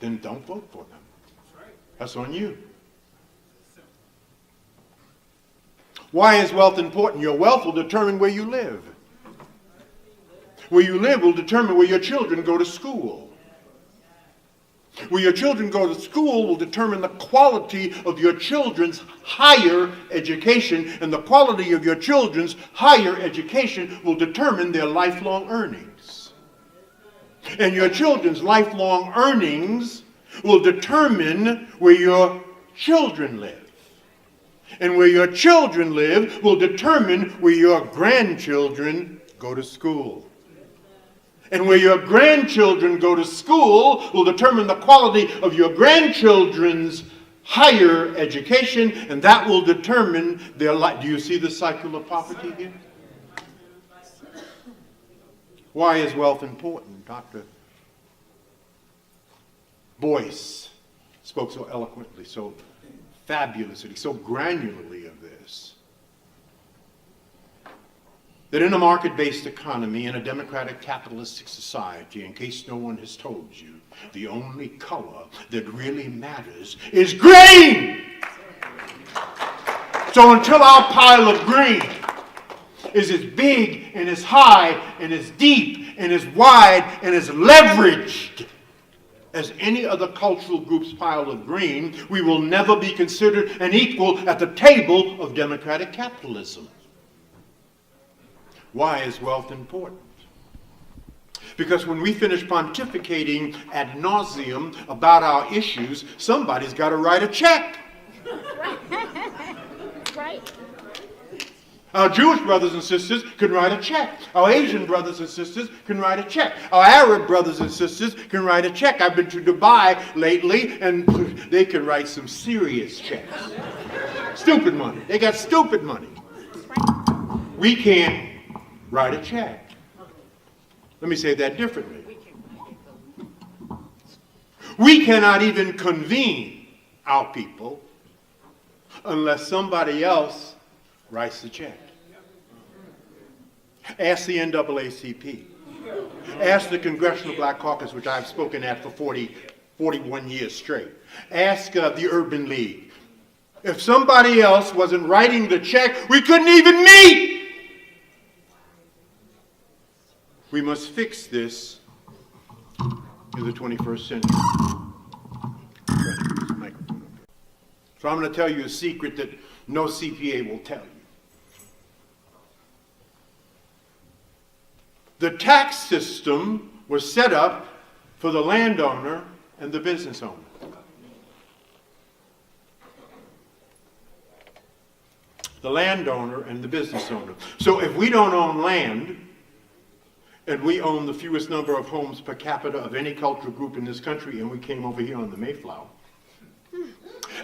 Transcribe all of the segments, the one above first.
then don't vote for them. That's on you. Why is wealth important? Your wealth will determine where you live. Where you live will determine where your children go to school. Where your children go to school will determine the quality of your children's higher education, and the quality of your children's higher education will determine their lifelong earnings. And your children's lifelong earnings will determine where your children live. And where your children live will determine where your grandchildren go to school. And where your grandchildren go to school will determine the quality of your grandchildren's higher education, and that will determine their life. Do you see the cycle of poverty here? Why is wealth important? Dr. Boyce spoke so eloquently, so fabulously, so granularly of this. That in a market-based economy, in a democratic capitalistic society, in case no one has told you, the only color that really matters is green! So until our pile of green is as big and as high and as deep and as wide and as leveraged as any other cultural group's pile of green, we will never be considered an equal at the table of democratic capitalism. Why is wealth important? Because when we finish pontificating ad nauseum about our issues, somebody's got to write a check. Right. Our Jewish brothers and sisters can write a check. Our Asian brothers and sisters can write a check. Our Arab brothers and sisters can write a check. I've been to Dubai lately, and they can write some serious checks. Stupid money. They got stupid money. We can't write a check. Let me say that differently. We cannot even convene our people unless somebody else writes the check. Ask the NAACP. Ask the Congressional Black Caucus, which I've spoken at for 41 years straight. Ask the Urban League. If somebody else wasn't writing the check, we couldn't even meet. We must fix this in the 21st century. So I'm going to tell you a secret that no CPA will tell you. The tax system was set up for the landowner and the business owner. The landowner and the business owner. So if we don't own land, and we own the fewest number of homes per capita of any cultural group in this country, and we came over here on the Mayflower,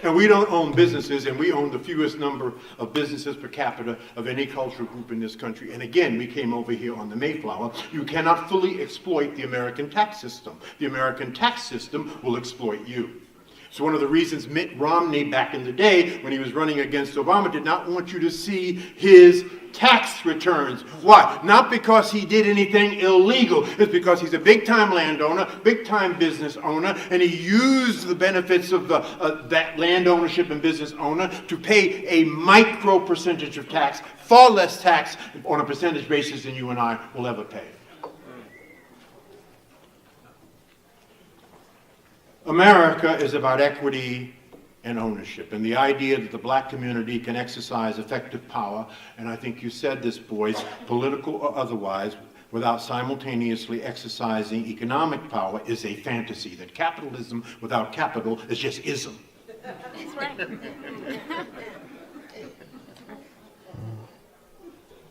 and we don't own businesses, and we own the fewest number of businesses per capita of any cultural group in this country. And again, we came over here on the Mayflower. You cannot fully exploit the American tax system. The American tax system will exploit you. So one of the reasons Mitt Romney back in the day, when he was running against Obama, did not want you to see his tax returns. Why? Not because he did anything illegal. It's because he's a big-time landowner, big-time business owner, and he used the benefits of that land ownership and business owner to pay a micro percentage of tax, far less tax on a percentage basis than you and I will ever pay. America is about equity and ownership, and the idea that the black community can exercise effective power, and I think you said this, boys, political or otherwise, without simultaneously exercising economic power is a fantasy. That capitalism without capital is just ism. That's right.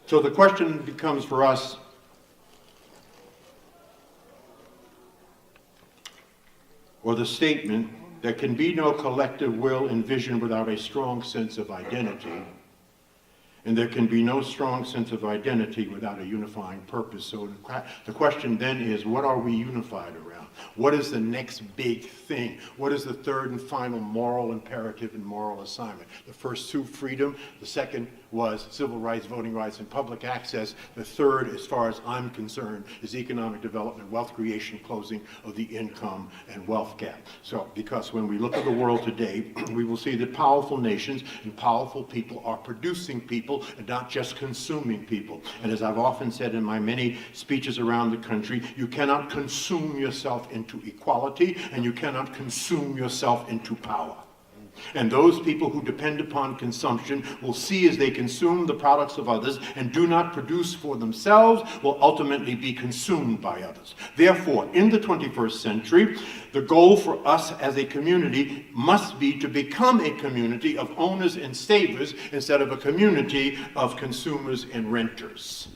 So the question becomes for us, or the statement, there can be no collective will and vision without a strong sense of identity, and there can be no strong sense of identity without a unifying purpose. So the question then is, what are we unified around? What is the next big thing? What is the third and final moral imperative and moral assignment? The first two, freedom. The second, was civil rights, voting rights, and public access. The third, as far as I'm concerned, is economic development, wealth creation, closing of the income and wealth gap. So, because when we look at the world today, we will see that powerful nations and powerful people are producing people and not just consuming people. And as I've often said in my many speeches around the country, you cannot consume yourself into equality, and you cannot consume yourself into power. And those people who depend upon consumption will see as they consume the products of others and do not produce for themselves will ultimately be consumed by others. Therefore, in the 21st century, the goal for us as a community must be to become a community of owners and savers instead of a community of consumers and renters.